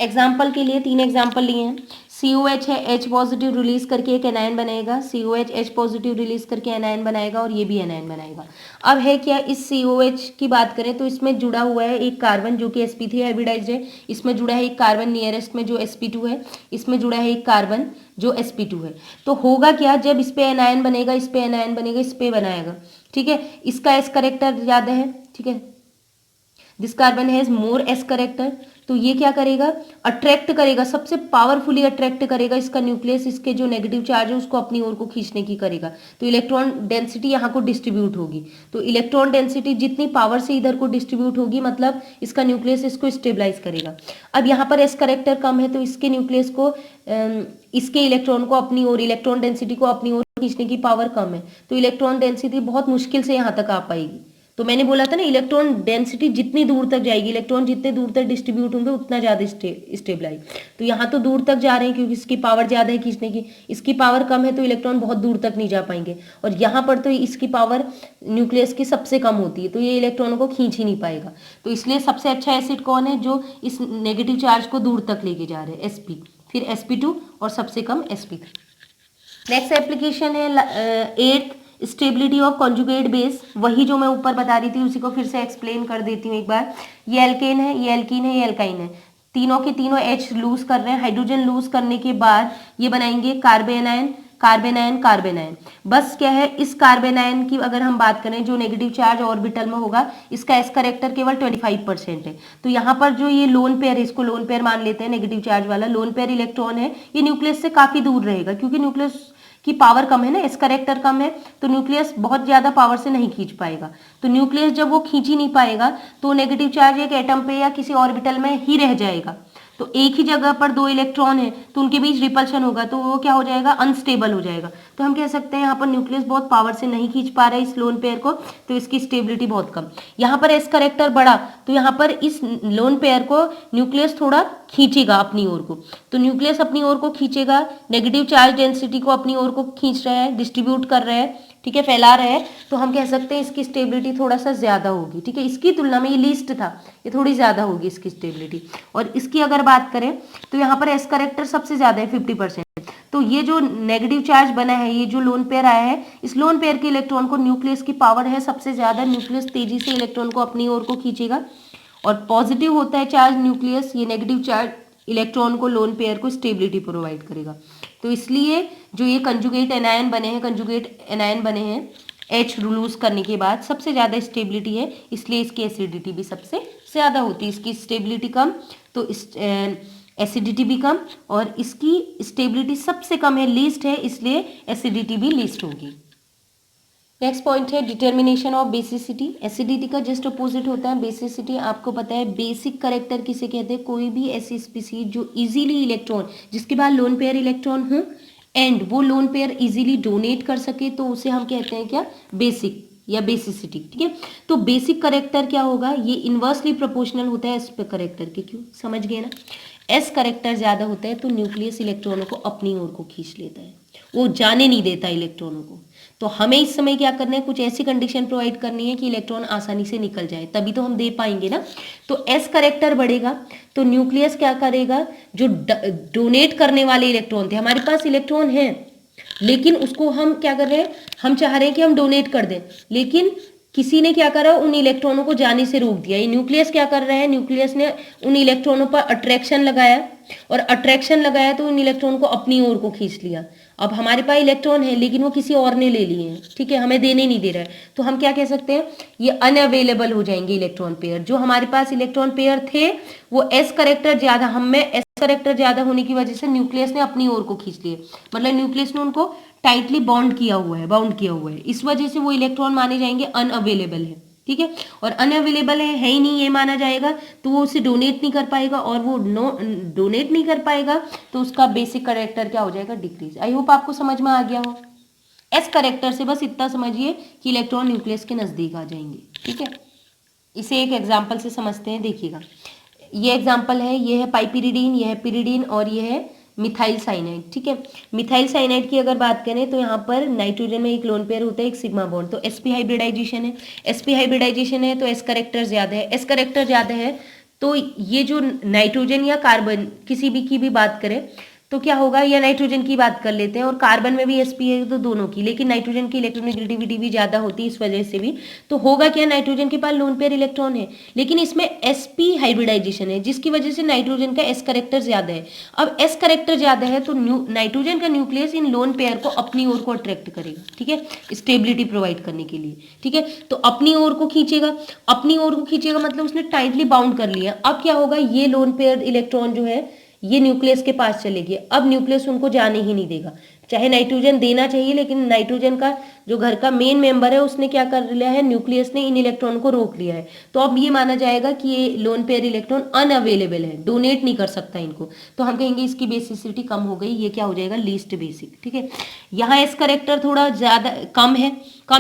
एग्जाम्पल के लिए 3 एग्जाम्पल लिए हैं। COH है, H पॉजिटिव रिलीज करके एक एनायन बनाएगा, COH H पॉजिटिव रिलीज करके एनायन बनाएगा, और ये भी एनायन बनाएगा। अब है क्या, इस COH की बात करें तो इसमें जुड़ा हुआ है एक कार्बन जो कि sp3 हाइब्रिडाइज्ड है, इसमें जुड़ा है एक कार्बन नियरेस्ट में जो sp2 है, इसमें जुड़ा है एक कार्बन जो sp2 है। तो होगा क्या, जब इस पे एनायन बनेगा, इस पे एनायन बनेगा, इस पे बनाएगा, ठीक है, इसका एस करेक्टर ज़्यादा है, ठीक है, this carbon has more S character, तो ये क्या करेगा, अट्रैक्ट करेगा, सबसे पावरफुली अट्रैक्ट करेगा इसका न्यूक्लियस, इसके जो नेगेटिव चार्ज है उसको अपनी ओर को खींचने की करेगा, तो इलेक्ट्रॉन डेंसिटी यहाँ को डिस्ट्रीब्यूट होगी, तो इलेक्ट्रॉन डेंसिटी जितनी पावर से इधर को डिस्ट्रीब्यूट होगी मतलब इसका न्यूक्लियस इसको स्टेबलाइज करेगा। अब यहाँ पर एस करेक्टर कम है तो इसके न्यूक्लियस को इसके इलेक्ट्रॉन को अपनी ओर, इलेक्ट्रॉन डेंसिटी को अपनी ओर खींचने की पावर कम है, तो इलेक्ट्रॉन डेंसिटी बहुत मुश्किल से यहाँ तक आ पाएगी। तो मैंने बोला था ना, इलेक्ट्रॉन डेंसिटी जितनी दूर तक जाएगी, इलेक्ट्रॉन जितने दूर तक डिस्ट्रीब्यूट होंगे उतना ज़्यादा स्टेबलाइज, तो यहाँ तो दूर तक जा रहे हैं क्योंकि इसकी पावर ज़्यादा है खींचने की, इसकी पावर कम है तो इलेक्ट्रॉन बहुत दूर तक नहीं जा पाएंगे, और यहाँ पर तो इसकी पावर न्यूक्लियस की सबसे कम होती है, तो ये इलेक्ट्रॉनों को खींच ही नहीं पाएगा, तो इसलिए सबसे अच्छा एसिड कौन है, जो इस नेगेटिव चार्ज को दूर तक लेके जा रहे हैं, sp, फिर sp2 और सबसे कम sp3। नेक्स्ट एप्लीकेशन है 8th, stability of conjugate base, वही जो मैं ऊपर बता रही थी उसी को फिर से एक्सप्लेन कर देती हूँ एक बार। ये एल्केन है, ये एल्कीन है, ये एल्काइन है, तीनों के तीनों H लूज कर रहे हैं, हाइड्रोजन लूज करने के बाद ये बनाएंगे कार्बेनायन, कार्बेनायन, कार्बेनायन। बस क्या है, इस कार्बेनायन की अगर हम बात करें जो नेगेटिव चार्ज ऑर्बिटल में होगा, इसका एस करेक्टर केवल 25% है, तो यहाँ पर जो ये लोन पेयर है, इसको लोन पेयर मान लेते हैं, नेगेटिव चार्ज वाला लोन पेयर इलेक्ट्रॉन है, ये न्यूक्लियस से काफी दूर रहेगा, क्योंकि न्यूक्लियस की पावर कम है ना, एस करेक्टर कम है, तो न्यूक्लियस बहुत ज्यादा पावर से नहीं खींच पाएगा, तो न्यूक्लियस जब वो खींच ही नहीं पाएगा तो नेगेटिव चार्ज एक एटम पे या किसी ऑर्बिटल में ही रह जाएगा, तो एक ही जगह पर 2 इलेक्ट्रॉन है तो उनके बीच रिपल्शन होगा, तो वो क्या हो जाएगा, अनस्टेबल हो जाएगा, तो हम कह सकते हैं यहाँ पर न्यूक्लियस बहुत पावर से नहीं खींच पा रहा है इस लोन पेयर को, तो इसकी स्टेबिलिटी बहुत कम। यहाँ पर एस करेक्टर बढ़ा तो यहाँ पर इस लोन पेयर को न्यूक्लियस थोड़ा खींचेगा अपनी ओर को, तो न्यूक्लियस अपनी ओर को खींचेगा, नेगेटिव चार्ज डेंसिटी को अपनी ओर को खींच रहा है, डिस्ट्रीब्यूट कर रहा है, ठीक है, फैला रहा है, तो हम कह सकते हैं इसकी स्टेबिलिटी थोड़ा सा ज्यादा होगी, ठीक है, इसकी तुलना में ये लीस्ट था, ये थोड़ी ज्यादा होगी इसकी स्टेबिलिटी। और इसकी अगर बात करें तो यहाँ पर एस करेक्टर सबसे ज्यादा है 50%, तो ये जो नेगेटिव चार्ज बना है, ये जो लोन पेयर आया है, इस लोन पेयर के इलेक्ट्रॉन को न्यूक्लियस की पावर है सबसे ज्यादा, न्यूक्लियस तेजी से इलेक्ट्रॉन को अपनी ओर को खींचेगा, और पॉजिटिव होता है चार्ज न्यूक्लियस, ये नेगेटिव चार्ज इलेक्ट्रॉन को लोन पेयर को स्टेबिलिटी प्रोवाइड करेगा, तो इसलिए जो ये कंजुगेट एनायन बने हैं, कंजुगेट एनायन बने हैं H लूज करने के बाद सबसे ज़्यादा स्टेबिलिटी है, इसलिए इसकी एसिडिटी भी सबसे ज़्यादा होती है, इसकी स्टेबिलिटी कम तो एसिडिटी भी कम, और इसकी स्टेबिलिटी सबसे कम है, लीस्ट है, इसलिए एसिडिटी भी लीस्ट होगी। नेक्स्ट पॉइंट है डिटर्मिनेशन ऑफ बेसिसिटी। एसिडिटी का जस्ट अपोजिट होता है बेसिसिटी, आपको पता है बेसिक करेक्टर किसे कहते हैं, कोई भी ऐसी स्पीसीज जो इजीली इलेक्ट्रॉन, जिसके बाद लोन पेयर इलेक्ट्रॉन हो एंड वो लोन पेयर इजीली डोनेट कर सके, तो उसे हम कहते हैं क्या, बेसिक या बेसिसिटी, ठीक है। तो बेसिक करेक्टर क्या होगा, ये इनवर्सली प्रोपोर्शनल होता है इस पे करेक्टर के, क्यों, समझ गए ना। एस करेक्टर ज़्यादा होता है तो न्यूक्लियस इलेक्ट्रॉनों को अपनी ओर को खींच लेता है, वो जाने नहीं देता इलेक्ट्रॉनों को। तो हमें इस समय क्या करना है, कुछ ऐसी कंडीशन प्रोवाइड करनी है कि इलेक्ट्रॉन आसानी से निकल जाए, तभी तो हम दे पाएंगे ना। तो एस करेक्टर बढ़ेगा तो न्यूक्लियस क्या करेगा, जो डोनेट करने वाले इलेक्ट्रॉन थे, हमारे पास इलेक्ट्रॉन है लेकिन उसको हम क्या कर रहे हैं, हम चाह रहे हैं कि हम डोनेट कर दें, लेकिन किसी ने क्या करा, उन इलेक्ट्रॉनों को जाने से रोक दिया। ये न्यूक्लियस क्या कर रहा है, न्यूक्लियस ने उन इलेक्ट्रॉनों पर अट्रैक्शन लगाया, और अट्रैक्शन लगाया तो उन इलेक्ट्रॉन को अपनी ओर को खींच लिया। अब हमारे पास इलेक्ट्रॉन है लेकिन वो किसी और ने ले लिए हैं, ठीक है, हमें देने नहीं दे रहा है, तो हम क्या कह सकते हैं, ये अनअवेलेबल हो जाएंगे इलेक्ट्रॉन पेयर। जो हमारे पास इलेक्ट्रॉन पेयर थे वो एस करेक्टर ज्यादा, हम में एस करेक्टर ज्यादा होने की वजह से न्यूक्लियस ने अपनी ओर को खींच लिए, मतलब न्यूक्लियस ने उनको टाइटली बाउंड किया हुआ है, इस वजह से वो इलेक्ट्रॉन माने जाएंगे अनअवेलेबल है, ठीक है। और अनअवेलेबल है ही नहीं ये माना जाएगा, तो वो उसे डोनेट नहीं कर पाएगा, और वो डोनेट नहीं कर पाएगा तो उसका बेसिक करेक्टर क्या हो जाएगा, डिक्रीज। आई होप आपको समझ में आ गया हो। एस करेक्टर से बस इतना समझिए कि इलेक्ट्रॉन न्यूक्लियस के नजदीक आ जाएंगे, ठीक है। इसे एक एग्जाम्पल से समझते हैं, देखिएगा। ये एग्जाम्पल है, ये है पाइपिरिडीन, ये है पिरिडीन, और ये है मिथाइल साइनाइड, ठीक है। मिथाइल साइनाइड की अगर बात करें तो यहाँ पर नाइट्रोजन में एक लोन पेयर होता है, एक सिग्मा बॉन्ड, तो sp हाइब्रिडाइजेशन है। sp हाइब्रिडाइजेशन है तो s करेक्टर ज्यादा है, s करेक्टर ज्यादा है तो ये जो नाइट्रोजन या कार्बन किसी भी की भी बात करें तो क्या होगा, या नाइट्रोजन की बात कर लेते हैं, और कार्बन में भी sp है तो दोनों की, लेकिन नाइट्रोजन की इलेक्ट्रोनेगेटिविटी भी ज्यादा होती है, इस वजह से भी तो होगा क्या, नाइट्रोजन के पास लोन पेयर इलेक्ट्रॉन है लेकिन इसमें sp हाइब्रिडाइजेशन है, जिसकी वजह से नाइट्रोजन का s करेक्टर ज्यादा है। अब s करेक्टर ज्यादा है तो नाइट्रोजन का न्यूक्लियस इन लोन पेयर को अपनी ओर को अट्रैक्ट करेगा, ठीक है, स्टेबिलिटी प्रोवाइड करने के लिए, ठीक है। तो अपनी ओर को खींचेगा, अपनी ओर को खींचेगा मतलब उसने टाइटली बाउंड कर लिया। अब क्या होगा, ये लोन पेयर इलेक्ट्रॉन जो है ये न्यूक्लियस के पास चलेगी, अब न्यूक्लियस उनको जाने ही नहीं देगा, चाहे नाइट्रोजन देना चाहिए लेकिन नाइट्रोजन का जो घर का मेन मेंबर है उसने क्या कर लिया है, न्यूक्लियस ने इन इलेक्ट्रॉन को रोक लिया है, तो अब ये माना जाएगा कि ये लोन पेयर इलेक्ट्रॉन अनअवेलेबल है, डोनेट नहीं कर सकता इनको, तो हम कहेंगे इसकी बेसिसिटी कम हो गई, ये क्या हो जाएगा, लीस्ट बेसिक, ठीक है। यहाँ एस करेक्टर थोड़ा ज्यादा कम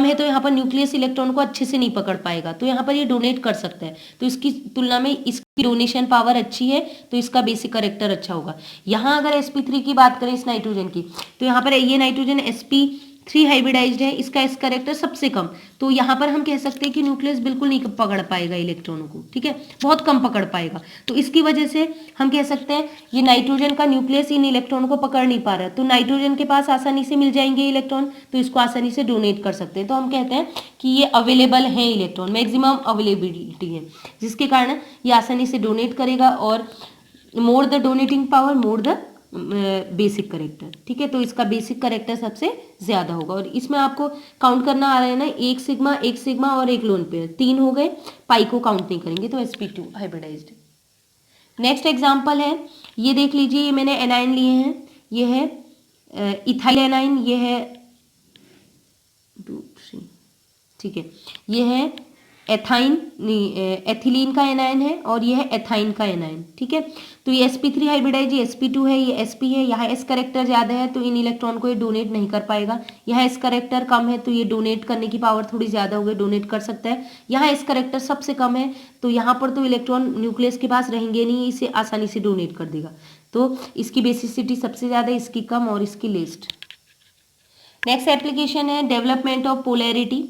है तो यहाँ पर न्यूक्लियस इलेक्ट्रॉन को अच्छे से नहीं पकड़ पाएगा, तो यहाँ पर ये डोनेट कर सकता है, तो इसकी तुलना में इसकी डोनेशन पावर अच्छी है तो इसका बेसिक करेक्टर अच्छा होगा। यहाँ अगर sp3 की बात करें इस नाइट्रोजन की, तो यहाँ पर ये नाइट्रोजन sp3 हाइब्रिडाइज्ड है, इसका एस करेक्टर सबसे कम, तो यहाँ पर हम कह सकते हैं कि न्यूक्लियस बिल्कुल नहीं पकड़ पाएगा इलेक्ट्रॉनों को, ठीक है, बहुत कम पकड़ पाएगा, तो इसकी वजह से हम कह सकते हैं ये नाइट्रोजन का न्यूक्लियस इन इलेक्ट्रॉनों को पकड़ नहीं पा रहा, तो नाइट्रोजन के पास आसानी से मिल जाएंगे इलेक्ट्रॉन, तो इसको आसानी से डोनेट कर सकते हैं, तो हम कहते हैं कि ये अवेलेबल है इलेक्ट्रॉन, मैक्सिमम अवेलेबिलिटी है, जिसके कारण ये आसानी से डोनेट करेगा, और more the donating power more the basic character, ठीक है, तो इसका बेसिक करेक्टर सबसे ज्यादा होगा। और इसमें आपको काउंट करना आ रहा है ना, एक सिग्मा और एक लोन पेयर, 3 हो गए, पाई को काउंट नहीं करेंगे तो sp2 हाइब्रिडाइज्ड। नेक्स्ट एग्जांपल है, ये देख लीजिए, ये मैंने एनाइन लिए हैं, ये है इथाइल एनाइन, ये है 2 3, ठीक है, ये है एथाइन एथिलीन का एनायन है, और ये है एथाइन का एनायन, ठीक है। तो ये sp3 हाइब्रिडाइज, ये sp2 है, ये sp है, यहाँ s करेक्टर ज्यादा है तो इन इलेक्ट्रॉन को ये डोनेट नहीं कर पाएगा, यहाँ s करेक्टर कम है तो ये डोनेट करने की पावर थोड़ी ज्यादा हो गई, डोनेट कर सकता है, यहाँ s करेक्टर सबसे कम है तो यहाँ पर तो इलेक्ट्रॉन न्यूक्लियस के पास रहेंगे नहीं, इसे आसानी से डोनेट कर देगा, तो इसकी बेसिसिटी सबसे ज्यादा, इसकी कम और इसकी लेस्ट। नेक्स्ट एप्लीकेशन है डेवलपमेंट ऑफ पोलैरिटी।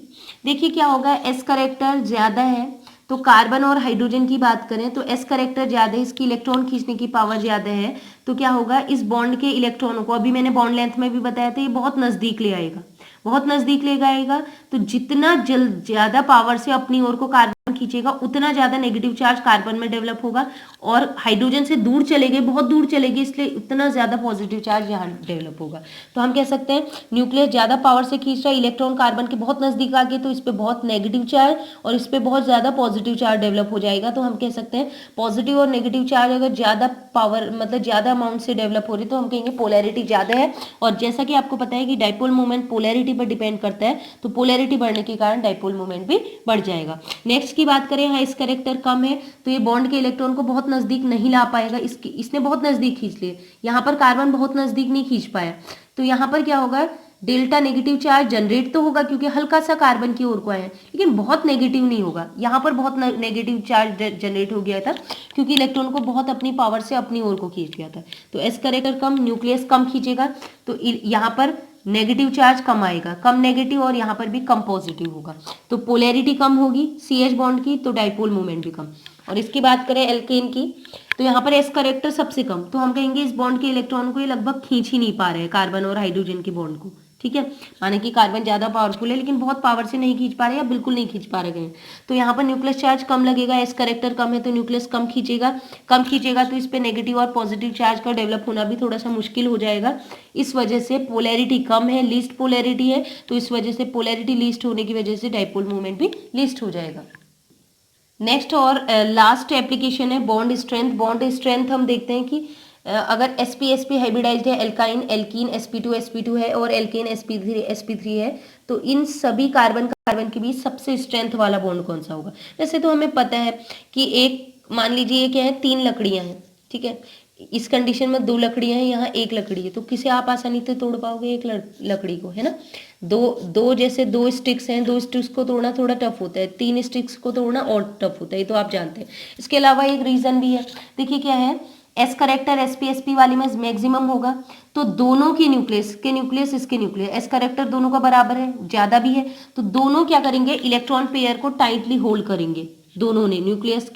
देखिए क्या होगा, एस करेक्टर ज्यादा है तो कार्बन और हाइड्रोजन की बात करें तो एस करेक्टर ज्यादा है, इसकी इलेक्ट्रॉन खींचने की पावर ज्यादा है, तो क्या होगा, इस बॉन्ड के इलेक्ट्रॉनों को, अभी मैंने बॉन्ड लेंथ में भी बताया था, ये बहुत नजदीक ले आएगा, बहुत नजदीक ले आएगा, तो जितना ज्यादा पावर से अपनी ओर को कार्बन खींचेगा उतना ज्यादा नेगेटिव चार्ज कार्बन में डेवलप होगा, और हाइड्रोजन से दूर चले गए, बहुत दूर चले गए, इसलिए उतना ज्यादा पॉजिटिव चार्ज यहाँ डेवलप होगा। तो हम कह सकते हैं न्यूक्लियस ज्यादा पावर से खींच रहा है, इलेक्ट्रॉन कार्बन के बहुत नजदीक आ गए तो इस पे बहुत नेगेटिव चार्ज और इस पे बहुत ज्यादा पॉजिटिव चार्ज डेवलप हो जाएगा, तो हम कह सकते हैं पॉजिटिव और नेगेटिव चार्ज अगर ज्यादा पावर मतलब ज्यादा अमाउंट से डेवलप हो रही तो हम कहेंगे पोलैरिटी ज्यादा है। और जैसा कि आपको पता है कि डाइपोल मोमेंट पोलैरिटी पर डिपेंड करता है, तो पोलैरिटी बढ़ने के कारण डाइपोल मोमेंट भी बढ़ जाएगा। नेक्स्ट की बात करें, यहाँ इस करेक्टर कम है तो ये बॉन्ड के इलेक्ट्रॉन को बहुत नजदीक नहीं ला पाएगा, इसने बहुत नजदीक खींच लिए, यहाँ पर कार्बन बहुत नजदीक नहीं खींच पाया, तो यहाँ पर क्या होगा, डेल्टा नेगेटिव चार्ज जनरेट तो होगा क्योंकि हल्का सा कार्बन की ओर को आया है, लेकिन बहुत नेगेटिव नहीं होगा। यहाँ पर बहुत नेगेटिव चार्ज जनरेट हो गया था क्योंकि इलेक्ट्रॉन को बहुत अपनी पावर से अपनी ओर को खींच गया था। तो एस करेक्टर कम, न्यूक्लियस कम खींचेगा, तो यहाँ पर नेगेटिव चार्ज कम आएगा, कम नेगेटिव, और यहाँ पर भी कम पॉजिटिव होगा, तो पोलैरिटी कम होगी CH बॉन्ड की, तो डाइपोल मोमेंट भी कम। और इसकी बात करें एल्केन की, तो यहाँ पर एस करेक्टर सबसे कम, तो हम कहेंगे इस बॉन्ड के इलेक्ट्रॉन को ये लगभग खींच ही नहीं पा रहे हैं, कार्बन और हाइड्रोजन के बॉन्ड को, ठीक है। माने कि कार्बन ज्यादा पावरफुल है लेकिन बहुत पावर से नहीं खींच पा रहे या बिल्कुल नहीं खींच पा रहे हैं, तो यहाँ पर न्यूक्लियस चार्ज कम लगेगा, एस करेक्टर कम है तो न्यूक्लियस कम खींचेगा, तो इस पे नेगेटिव और पॉजिटिव चार्ज का डेवलप होना भी थोड़ा सा मुश्किल हो जाएगा। इस वजह से पोलैरिटी कम है, लीस्ट पोलैरिटी है, तो इस वजह से पोलैरिटी लीस्ट होने की वजह से डाइपोल मूवमेंट भी लीस्ट हो जाएगा। नेक्स्ट और लास्ट एप्लीकेशन है बॉन्ड स्ट्रेंथ। बॉन्ड स्ट्रेंथ हम देखते हैं कि अगर sp हाइब्रिडाइज्ड है, एल्काइन एल्कीन sp2 है और एल्केन sp3 है, तो इन सभी कार्बन के बीच सबसे स्ट्रेंथ वाला बॉन्ड कौन सा होगा। वैसे तो हमें पता है कि एक, मान लीजिए ये क्या है, 3 लकड़ियां हैं, ठीक है, इस कंडीशन में 2 लकड़ियां हैं, यहाँ 1 लकड़ी है, तो किसे आप आसानी से तोड़ पाओगे, एक लकड़ी को, है ना। जैसे 2 स्टिक्स हैं, 2 स्टिक्स को तोड़ना थोड़ा टफ होता है, 3 स्टिक्स को तोड़ना और टफ होता है, ये तो आप जानते हैं। इसके अलावा एक रीजन भी है, देखिए क्या है, एस करेक्टर sp वाली में मैक्सिमम होगा, तो दोनों के न्यूक्लियस इसके न्यूक्लियस, एस करेक्टर दोनों का बराबर है, ज्यादा भी है, तो दोनों क्या करेंगे, इलेक्ट्रॉन पेयर को टाइटली होल्ड करेंगे। दोनों न्यूक्लियस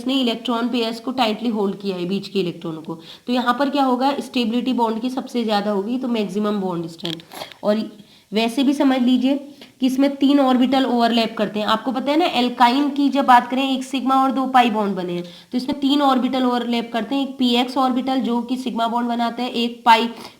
ने इलेक्ट्रॉन पेयर्स को टाइटली होल्ड किया है, बीच के इलेक्ट्रॉनों को, तो यहाँ पर क्या होगा, स्टेबिलिटी बॉन्ड की सबसे ज्यादा होगी, तो मैक्सिमम बॉन्ड स्ट्रेंथ। और वैसे भी समझ लीजिए कि इसमें 3 ऑर्बिटल ओवरलैप करते हैं, आपको पता है ना, एल्काइन की जब बात करें 1 सिग्मा और 2 पाई बॉन्ड बने हैं, तो इसमें 3 ऑर्बिटल ओवरलैप करते हैं, एक px ऑर्बिटल जो कि सिग्मा बॉन्ड बनाता है, एक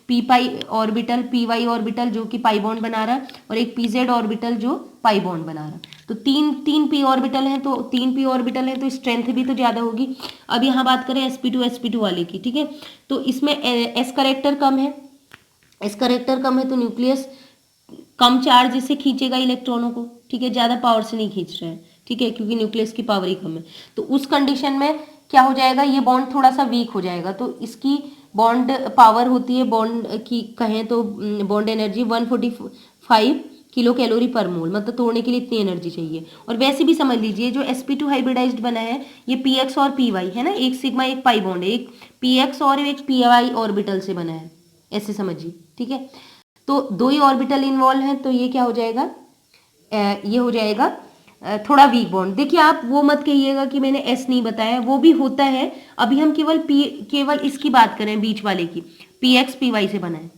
p पाई ऑर्बिटल, py ऑर्बिटल जो कि पाई बॉन्ड बना रहा है, और एक pz ऑर्बिटल जो पाई बॉन्ड बना रहा है। तो तीन p ऑर्बिटल हैं, तो 3 p ऑर्बिटल हैं, तो स्ट्रेंथ भी तो ज्यादा होगी। अब यहाँ बात करें sp2 वाले की, ठीक है, तो इसमें एस करेक्टर कम है, तो न्यूक्लियस कम चार्ज से खींचेगा इलेक्ट्रॉनों को, ठीक है, ज्यादा पावर से नहीं खींच रहा है, ठीक है, क्योंकि न्यूक्लियस की पावर ही कम है। तो उस कंडीशन में क्या हो जाएगा, ये बॉन्ड थोड़ा सा वीक हो जाएगा, तो इसकी बॉन्ड पावर होती है, बॉन्ड की कहें तो बॉन्ड एनर्जी 145 किलो कैलोरी पर मोल, मतलब तोड़ने के लिए इतनी एनर्जी चाहिए। और वैसे भी समझ लीजिए जो sp2 हाइब्रिडाइज्ड बना है, ये px और py है ना, एक सिग्मा एक पाई बॉन्ड है, एक px और एक py ऑर्बिटल से बना है, ऐसे समझिए, ठीक है। तो 2 ही ऑर्बिटल इन्वॉल्व हैं, तो ये क्या हो जाएगा, ये हो जाएगा थोड़ा वीक बॉन्ड। देखिए आप वो मत कहिएगा कि मैंने एस नहीं बताया, वो भी होता है, अभी हम केवल इसकी बात करें, बीच वाले की, px py से बना है,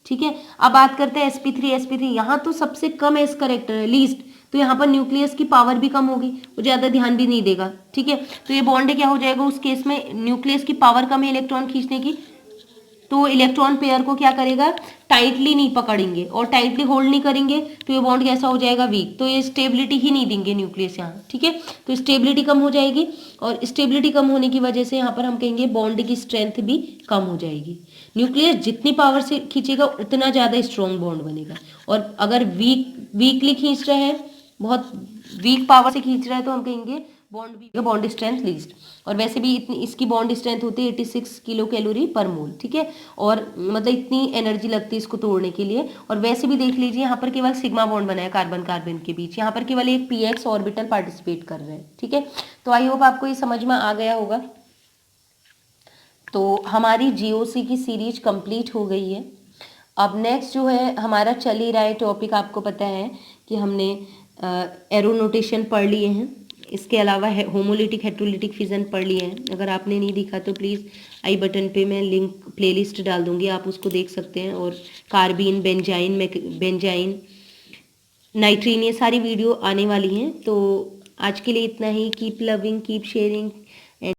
ठीक है। अब बात करते हैं sp3 यहाँ तो सबसे कम एस करेक्टर है, लीस्ट, तो यहाँ पर न्यूक्लियस की पावर भी कम होगी, वो ज्यादा ध्यान भी नहीं देगा, ठीक है। तो ये बॉन्ड क्या हो जाएगा, उस केस में न्यूक्लियस की पावर कम है इलेक्ट्रॉन खींचने की, तो इलेक्ट्रॉन पेयर को क्या करेगा, टाइटली नहीं पकड़ेंगे और टाइटली होल्ड नहीं करेंगे, तो ये बॉन्ड कैसा हो जाएगा, वीक, तो ये स्टेबिलिटी ही नहीं देंगे न्यूक्लियस यहाँ, ठीक है। तो स्टेबिलिटी कम हो जाएगी, और स्टेबिलिटी कम होने की वजह से यहाँ पर हम कहेंगे बॉन्ड की स्ट्रेंथ भी कम हो जाएगी। न्यूक्लियस जितनी पावर से खींचेगा उतना ज्यादा स्ट्रॉन्ग बॉन्ड बनेगा, और अगर वीकली खींच रहे हैं, बहुत वीक पावर से खींच रहा है, तो हम कहेंगे बॉन्ड स्ट्रेंथ लीस्ट। और वैसे भी इतनी इसकी बॉन्ड स्ट्रेंथ होती है 86 किलो कैलोरी पर मोल, ठीक है, और मतलब इतनी एनर्जी लगती है इसको तोड़ने के लिए। और वैसे भी देख लीजिए यहाँ पर केवल सिग्मा बॉन्ड बना है कार्बन के बीच, यहाँ पर केवल एक px ऑर्बिटल पार्टिसिपेट कर रहे हैं, ठीक है। तो आई होप आपको ये समझ में आ गया होगा। तो हमारी GOC की सीरीज कंप्लीट हो गई है। अब नेक्स्ट जो है हमारा चल ही रहा है टॉपिक, आपको पता है कि हमने एरो नोटेशन पढ़ लिए हैं, इसके अलावा होमोलिटिक हेट्रोलिटिक फिजन पढ़ लिए हैं। अगर आपने नहीं देखा तो प्लीज़ आई बटन पे मैं लिंक प्लेलिस्ट डाल दूंगी, आप उसको देख सकते हैं। और कार्बीन, बेंजाइन, नाइट्रीन, ये सारी वीडियो आने वाली हैं। तो आज के लिए इतना ही। Keep loving, keep sharing,